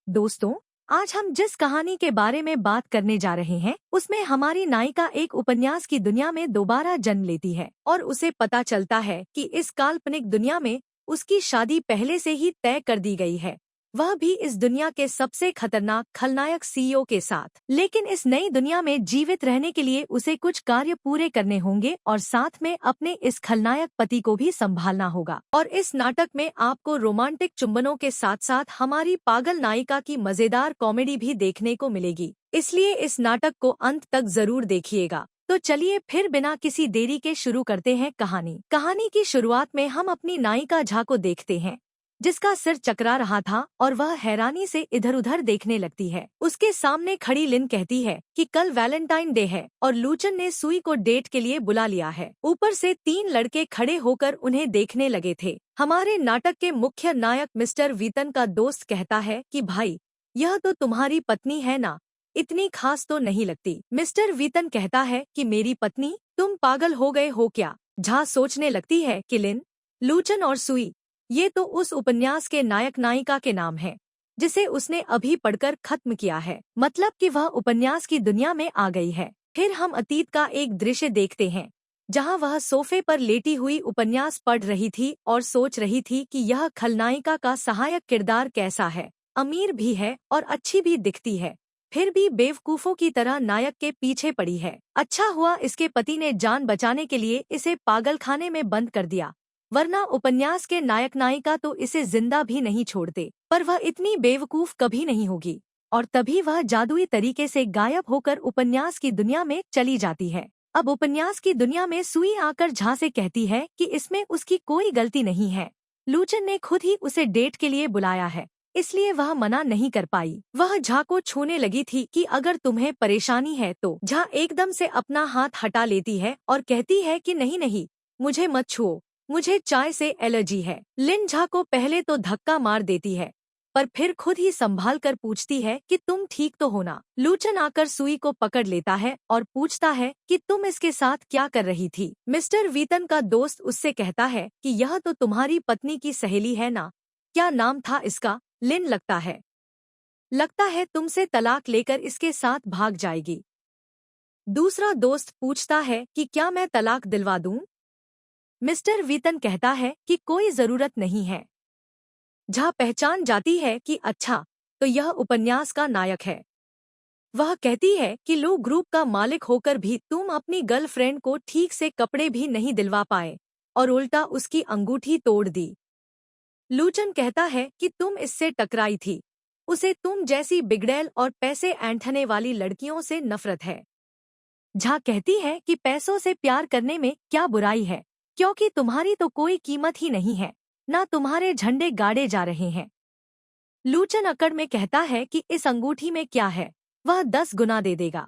दोस्तों, आज हम जिस कहानी के बारे में बात करने जा रहे हैं, उसमें हमारी नायिका एक उपन्यास की दुनिया में दोबारा जन्म लेती है और उसे पता चलता है कि इस काल्पनिक दुनिया में उसकी शादी पहले से ही तय कर दी गई है, वह भी इस दुनिया के सबसे खतरनाक खलनायक सीईओ के साथ। लेकिन इस नई दुनिया में जीवित रहने के लिए उसे कुछ कार्य पूरे करने होंगे और साथ में अपने इस खलनायक पति को भी संभालना होगा। और इस नाटक में आपको रोमांटिक चुंबनों के साथ साथ हमारी पागल नायिका की मजेदार कॉमेडी भी देखने को मिलेगी, इसलिए इस नाटक को अंत तक जरूर देखिएगा। तो चलिए फिर बिना किसी देरी के शुरू करते हैं कहानी की शुरुआत में हम अपनी नायिका झा को देखते हैं, जिसका सिर चकरा रहा था और वह हैरानी से इधर उधर देखने लगती है। उसके सामने खड़ी लिन कहती है कि कल वैलेंटाइन डे है और लूचन ने सुई को डेट के लिए बुला लिया है। ऊपर से 3 लड़के खड़े होकर उन्हें देखने लगे थे। हमारे नाटक के मुख्य नायक मिस्टर वीतन का दोस्त कहता है कि भाई, यह तो तुम्हारी पत्नी है ना, इतनी खास तो नहीं लगती। मिस्टर वीतन कहता है कि मेरी पत्नी, तुम पागल हो गए हो क्या? झा सोचने लगती है कि लिन, लूचन और सुई, ये तो उस उपन्यास के नायक नायिका के नाम हैं, जिसे उसने अभी पढ़कर खत्म किया है। मतलब कि वह उपन्यास की दुनिया में आ गई है। फिर हम अतीत का एक दृश्य देखते हैं, जहां वह सोफे पर लेटी हुई उपन्यास पढ़ रही थी और सोच रही थी कि यह खलनायिका का सहायक किरदार कैसा है। अमीर भी है और अच्छी भी दिखती है, फिर भी बेवकूफों की तरह नायक के पीछे पड़ी है। अच्छा हुआ इसके पति ने जान बचाने के लिए इसे पागलखाने में बंद कर दिया, वरना उपन्यास के नायक नायिका तो इसे जिंदा भी नहीं छोड़ते। पर वह इतनी बेवकूफ कभी नहीं होगी। और तभी वह जादुई तरीके से गायब होकर उपन्यास की दुनिया में चली जाती है। अब उपन्यास की दुनिया में सुई आकर झा से कहती है कि इसमें उसकी कोई गलती नहीं है। लूचन ने खुद ही उसे डेट के लिए बुलाया है, इसलिए वह मना नहीं कर पाई। वह झा को छूने लगी थी कि अगर तुम्हें परेशानी है तो। झा एकदम से अपना हाथ हटा लेती है और कहती है कि नहीं नहीं, मुझे मत छुओ, मुझे चाय से एलर्जी है। लिन झा को पहले तो धक्का मार देती है, पर फिर खुद ही संभाल कर पूछती है कि तुम ठीक तो हो ना। लूचन आकर सुई को पकड़ लेता है और पूछता है कि तुम इसके साथ क्या कर रही थी। मिस्टर वीतन का दोस्त उससे कहता है कि यह तो तुम्हारी पत्नी की सहेली है ना, क्या नाम था इसका? लिन, लगता है तुमसे तलाक लेकर इसके साथ भाग जाएगी। दूसरा दोस्त पूछता है कि क्या मैं तलाक दिलवा दूं? मिस्टर वीतन कहता है कि कोई जरूरत नहीं है। झा पहचान जाती है कि अच्छा, तो यह उपन्यास का नायक है। वह कहती है कि लो ग्रुप का मालिक होकर भी तुम अपनी गर्लफ्रेंड को ठीक से कपड़े भी नहीं दिलवा पाए और उल्टा उसकी अंगूठी तोड़ दी। लूचन कहता है कि तुम इससे टकराई थी, उसे तुम जैसी बिगड़ैल और पैसे ऐंठने वाली लड़कियों से नफरत है। झा कहती है कि पैसों से प्यार करने में क्या बुराई है, क्योंकि तुम्हारी तो कोई कीमत ही नहीं है, ना तुम्हारे झंडे गाड़े जा रहे हैं। लूचन अकड़ में कहता है कि इस अंगूठी में क्या है, वह 10 गुना दे देगा।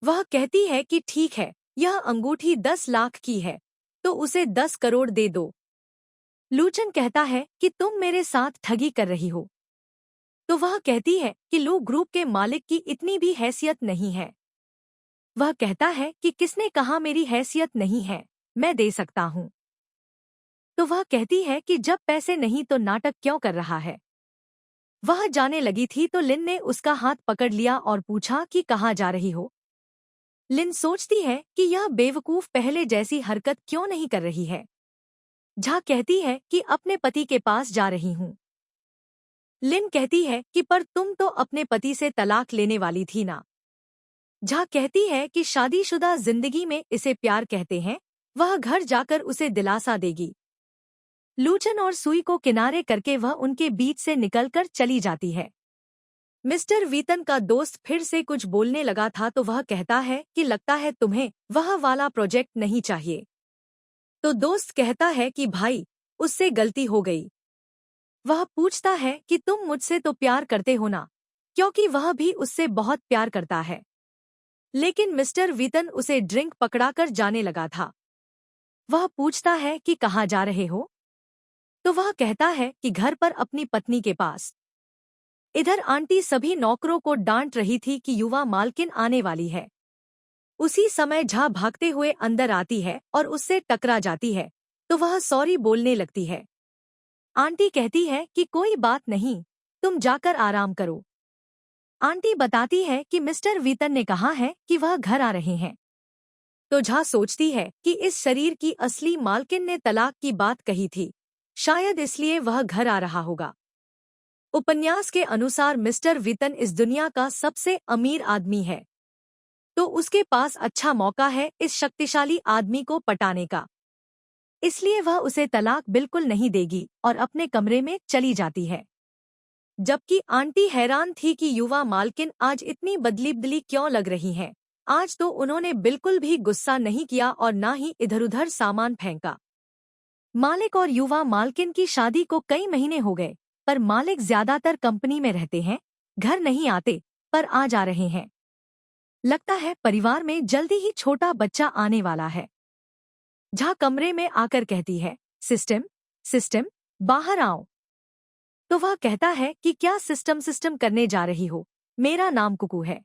वह कहती है कि ठीक है, यह अंगूठी 10 लाख की है, तो उसे 10 करोड़ दे दो। लूचन कहता है कि तुम मेरे साथ ठगी कर रही हो। तो वह कहती है कि लो ग्रुप के मालिक की इतनी भी हैसियत नहीं है। वह कहता है कि किसने कहा मेरी हैसियत नहीं है, मैं दे सकता हूँ। तो वह कहती है कि जब पैसे नहीं तो नाटक क्यों कर रहा है। वह जाने लगी थी तो लिन ने उसका हाथ पकड़ लिया और पूछा कि कहाँ जा रही हो। लिन सोचती है कि यह बेवकूफ पहले जैसी हरकत क्यों नहीं कर रही है। झा कहती है कि अपने पति के पास जा रही हूँ। लिन कहती है कि पर तुम तो अपने पति से तलाक लेने वाली थी ना। झा कहती है कि शादीशुदा जिंदगी में इसे प्यार कहते हैं, वह घर जाकर उसे दिलासा देगी। लूचन और सुई को किनारे करके वह उनके बीच से निकलकर चली जाती है। मिस्टर वीतन का दोस्त फिर से कुछ बोलने लगा था तो वह कहता है कि लगता है तुम्हें वह वाला प्रोजेक्ट नहीं चाहिए। तो दोस्त कहता है कि भाई, उससे गलती हो गई। वह पूछता है कि तुम मुझसे तो प्यार करते हो ना, क्योंकि वह भी उससे बहुत प्यार करता है। लेकिन मिस्टर वीतन उसे ड्रिंक पकड़ाकर जाने लगा था। वह पूछता है कि कहाँ जा रहे हो? तो वह कहता है कि घर पर अपनी पत्नी के पास। इधर आंटी सभी नौकरों को डांट रही थी कि युवा मालकिन आने वाली है। उसी समय झा भागते हुए अंदर आती है और उससे टकरा जाती है, तो वह सॉरी बोलने लगती है। आंटी कहती है कि कोई बात नहीं, तुम जाकर आराम करो। आंटी बताती है कि मिस्टर वीतन ने कहा है कि वह घर आ रहे हैं। तो झा सोचती है कि इस शरीर की असली मालकिन ने तलाक की बात कही थी, शायद इसलिए वह घर आ रहा होगा। उपन्यास के अनुसार मिस्टर वीतन इस दुनिया का सबसे अमीर आदमी है, तो उसके पास अच्छा मौका है इस शक्तिशाली आदमी को पटाने का। इसलिए वह उसे तलाक बिल्कुल नहीं देगी और अपने कमरे में चली जाती है। जबकि आंटी हैरान थी कि युवा मालकिन आज इतनी बदली क्यों लग रही हैं। आज तो उन्होंने बिल्कुल भी गुस्सा नहीं किया और ना ही इधर-उधर सामान फेंका। मालिक और युवा मालकिन की शादी को कई महीने हो गए, पर मालिक ज्यादातर कंपनी में रहते हैं, घर नहीं आते, पर आ जा रहे हैं। लगता है परिवार में जल्दी ही छोटा बच्चा आने वाला है। झा कमरे में आकर कहती है, सिस्टम सिस्टम बाहर आओ। तो वह कहता है कि क्या सिस्टम करने जा रही हो, मेरा नाम कुकू है।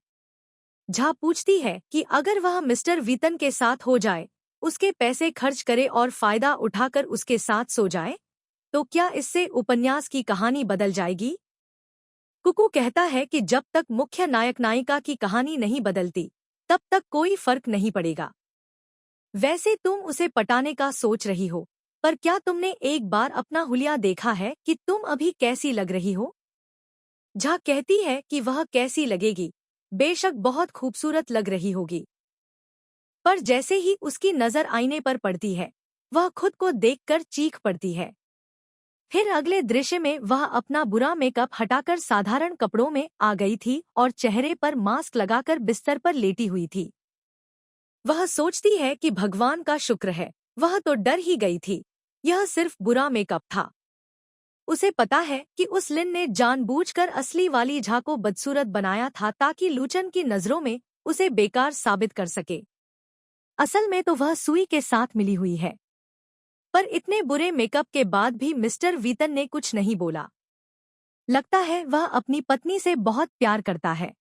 झा पूछती है कि अगर वह मिस्टर वीतन के साथ हो जाए, उसके पैसे खर्च करे और फायदा उठाकर उसके साथ सो जाए, तो क्या इससे उपन्यास की कहानी बदल जाएगी? कुकू कहता है कि जब तक मुख्य नायक नायिका की कहानी नहीं बदलती, तब तक कोई फर्क नहीं पड़ेगा। वैसे तुम उसे पटाने का सोच रही हो, पर क्या तुमने एक बार अपना हुलिया देखा है कि तुम अभी कैसी लग रही हो? झा कहती है कि वह कैसी लगेगी, बेशक बहुत खूबसूरत लग रही होगी। पर जैसे ही उसकी नजर आईने पर पड़ती है, वह खुद को देखकर चीख पड़ती है। फिर अगले दृश्य में वह अपना बुरा मेकअप हटाकर साधारण कपड़ों में आ गई थी और चेहरे पर मास्क लगाकर बिस्तर पर लेटी हुई थी। वह सोचती है कि भगवान का शुक्र है, वह तो डर ही गई थी, यह सिर्फ बुरा मेकअप था। उसे पता है कि उस लिन ने जानबूझकर असली वाली झा को बदसूरत बनाया था ताकि लूचन की नजरों में उसे बेकार साबित कर सके। असल में तो वह सुई के साथ मिली हुई है। पर इतने बुरे मेकअप के बाद भी मिस्टर वीतन ने कुछ नहीं बोला। लगता है वह अपनी पत्नी से बहुत प्यार करता है।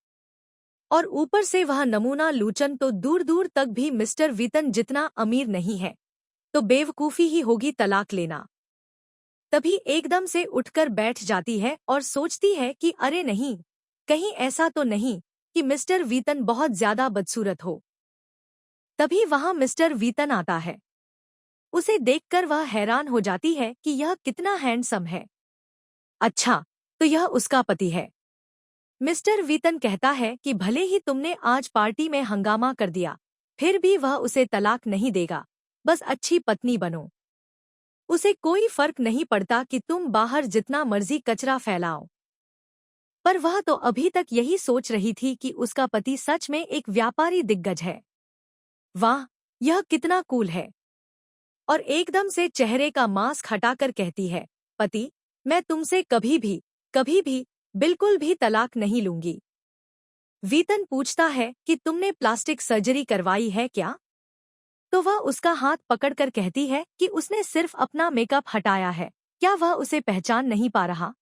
और ऊपर से वह नमूना लूचन तो दूर दूर तक भी मिस्टर वीतन जितना अमीर नहीं है, तो बेवकूफ़ी ही होगी तलाक लेना। तभी एकदम से उठकर बैठ जाती है और सोचती है कि अरे नहीं, कहीं ऐसा तो नहीं कि मिस्टर वीतन बहुत ज्यादा बदसूरत हो। तभी वहां मिस्टर वीतन आता है। उसे देखकर वह हैरान हो जाती है कि यह कितना हैंडसम है। अच्छा, तो यह उसका पति है। मिस्टर वीतन कहता है कि भले ही तुमने आज पार्टी में हंगामा कर दिया, फिर भी वह उसे तलाक नहीं देगा, बस अच्छी पत्नी बनो। उसे कोई फर्क नहीं पड़ता कि तुम बाहर जितना मर्जी कचरा फैलाओ। पर वह तो अभी तक यही सोच रही थी कि उसका पति सच में एक व्यापारी दिग्गज है। वाह, यह कितना कूल है। और एकदम से चेहरे का मास्क हटाकर कहती है, पति, मैं तुमसे कभी भी बिल्कुल भी तलाक नहीं लूंगी। वीतन पूछता है कि तुमने प्लास्टिक सर्जरी करवाई है क्या? तो वह उसका हाथ पकड़कर कहती है कि उसने सिर्फ अपना मेकअप हटाया है, क्या वह उसे पहचान नहीं पा रहा?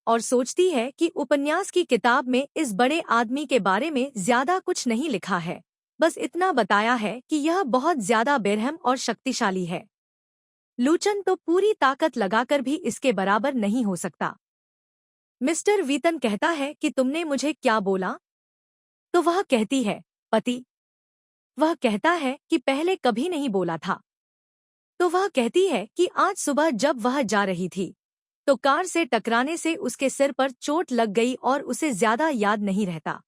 और सोचती है कि उपन्यास की किताब में इस बड़े आदमी के बारे में ज्यादा कुछ नहीं लिखा है, बस इतना बताया है कि यह बहुत ज्यादा बेरहम और शक्तिशाली है। लूचन तो पूरी ताकत लगाकर भी इसके बराबर नहीं हो सकता। मिस्टर वीतन कहता है कि तुमने मुझे क्या बोला? तो वह कहती है, पति। वह कहता है कि पहले कभी नहीं बोला था। तो वह कहती है कि आज सुबह जब वह जा रही थी, तो कार से टकराने से उसके सिर पर चोट लग गई और उसे ज्यादा याद नहीं रहता।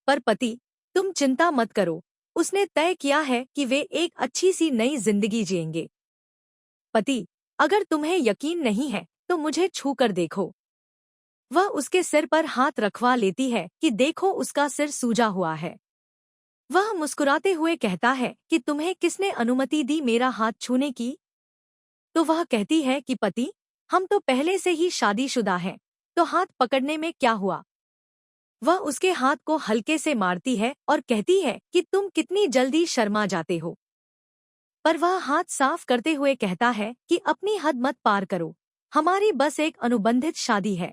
पर पति, तुम चिंता मत करो, उसने तय किया है कि वे एक अच्छी सी नई जिंदगी जिएंगे। पति, अगर तुम्हें यकीन नहीं है तो मुझे छू कर देखो। वह उसके सिर पर हाथ रखवा लेती है कि देखो उसका सिर सूजा हुआ है। वह मुस्कुराते हुए कहता है कि तुम्हें किसने अनुमति दी मेरा हाथ छूने की? तो वह कहती है कि पति, हम तो पहले से ही शादीशुदा हैं, तो हाथ पकड़ने में क्या हुआ? वह उसके हाथ को हल्के से मारती है और कहती है कि तुम कितनी जल्दी शर्मा जाते हो। पर वह हाथ साफ करते हुए कहता है कि अपनी हद मत पार करो, हमारी बस एक अनुबंधित शादी है।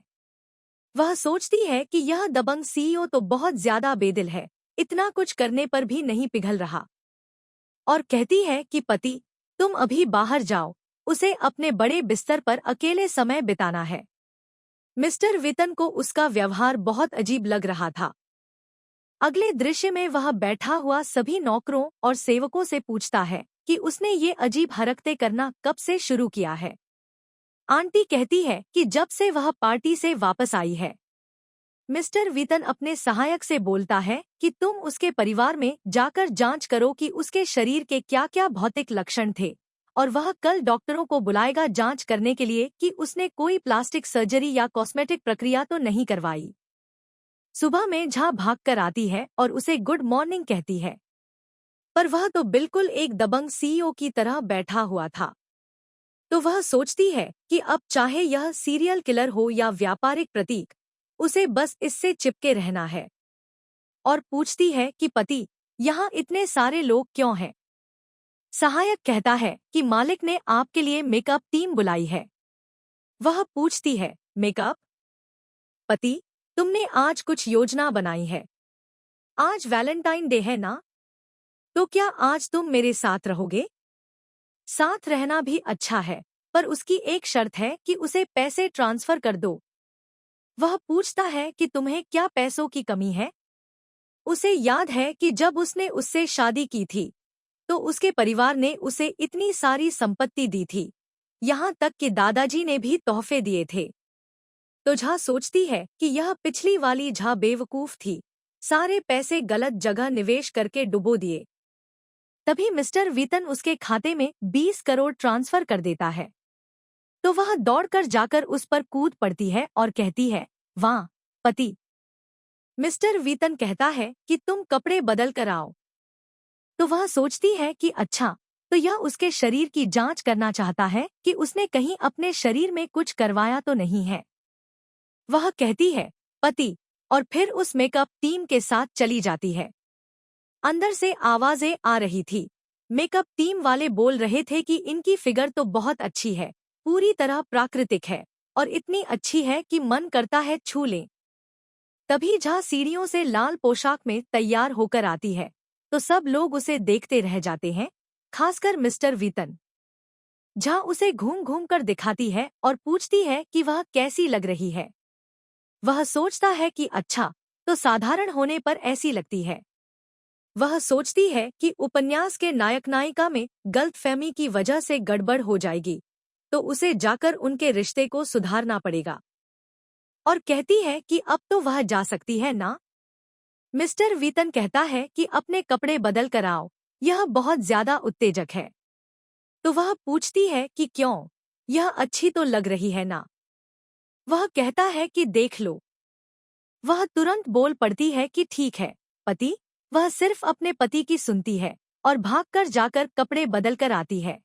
वह सोचती है कि यह दबंग सीईओ तो बहुत ज्यादा बेदिल है, इतना कुछ करने पर भी नहीं पिघल रहा। और कहती है कि पति, तुम अभी बाहर जाओ, उसे अपने बड़े बिस्तर पर अकेले समय बिताना है। मिस्टर वेतन को उसका व्यवहार बहुत अजीब लग रहा था। अगले दृश्य में वह बैठा हुआ सभी नौकरों और सेवकों से पूछता है कि उसने ये अजीब हरकतें करना कब से शुरू किया है। आंटी कहती है कि जब से वह पार्टी से वापस आई है। मिस्टर वीतन अपने सहायक से बोलता है कि तुम उसके परिवार में जाकर जांच करो कि उसके शरीर के क्या क्या भौतिक लक्षण थे, और वह कल डॉक्टरों को बुलाएगा जांच करने के लिए कि उसने कोई प्लास्टिक सर्जरी या कॉस्मेटिक प्रक्रिया तो नहीं करवाई। सुबह में झा भाग कर आती है और उसे गुड मॉर्निंग कहती है, पर वह तो बिल्कुल एक दबंग सीईओ की तरह बैठा हुआ था। तो वह सोचती है कि अब चाहे यह सीरियल किलर हो या व्यापारिक प्रतीक, उसे बस इससे चिपके रहना है। और पूछती है कि पति, यहाँ इतने सारे लोग क्यों हैं? सहायक कहता है कि मालिक ने आपके लिए मेकअप टीम बुलाई है। वह पूछती है, मेकअप? पति, तुमने आज कुछ योजना बनाई है। आज वैलेंटाइन डे है ना? तो क्या आज तुम मेरे साथ रहोगे? साथ रहना भी अच्छा है, पर उसकी एक शर्त है कि उसे पैसे ट्रांसफर कर दो। वह पूछता है कि तुम्हें क्या पैसों की कमी है? उसे याद है कि जब उसने उससे शादी की थी, तो उसके परिवार ने उसे इतनी सारी संपत्ति दी थी, यहाँ तक कि दादाजी ने भी तोहफे दिए थे। तो झा सोचती है कि यह पिछली वाली झा बेवकूफ थी, सारे पैसे गलत जगह निवेश करके डुबो दिए। तभी मिस्टर वीतन उसके खाते में 20 करोड़ ट्रांसफर कर देता है। तो वह दौड़कर जाकर उस पर कूद पड़ती है और कहती है, वाह पति। मिस्टर वीतन कहता है कि तुम कपड़े बदल कर आओ। तो वह सोचती है कि अच्छा, तो यह उसके शरीर की जांच करना चाहता है कि उसने कहीं अपने शरीर में कुछ करवाया तो नहीं है। वह कहती है, पति, और फिर उस मेकअप टीम के साथ चली जाती है। अंदर से आवाजें आ रही थी। मेकअप टीम वाले बोल रहे थे कि इनकी फिगर तो बहुत अच्छी है, पूरी तरह प्राकृतिक है, और इतनी अच्छी है कि मन करता है छू लें। तभी झा सीढ़ियों से लाल पोशाक में तैयार होकर आती है, तो सब लोग उसे देखते रह जाते हैं, खासकर मिस्टर वीतन। झा उसे घूम घूम कर दिखाती है और पूछती है कि वह कैसी लग रही है। वह सोचता है कि अच्छा, तो साधारण होने पर ऐसी लगती है। वह सोचती है कि उपन्यास के नायक नायिका में गलतफहमी की वजह से गड़बड़ हो जाएगी, तो उसे जाकर उनके रिश्ते को सुधारना पड़ेगा। और कहती है कि अब तो वह जा सकती है ना? मिस्टर वीतन कहता है कि अपने कपड़े बदल कर आओ, यह बहुत ज्यादा उत्तेजक है। तो वह पूछती है कि क्यों, यह अच्छी तो लग रही है ना? वह कहता है कि देख लो। वह तुरंत बोल पड़ती है कि ठीक है पति। वह सिर्फ अपने पति की सुनती है और भागकर जाकर कपड़े बदल कर आती है।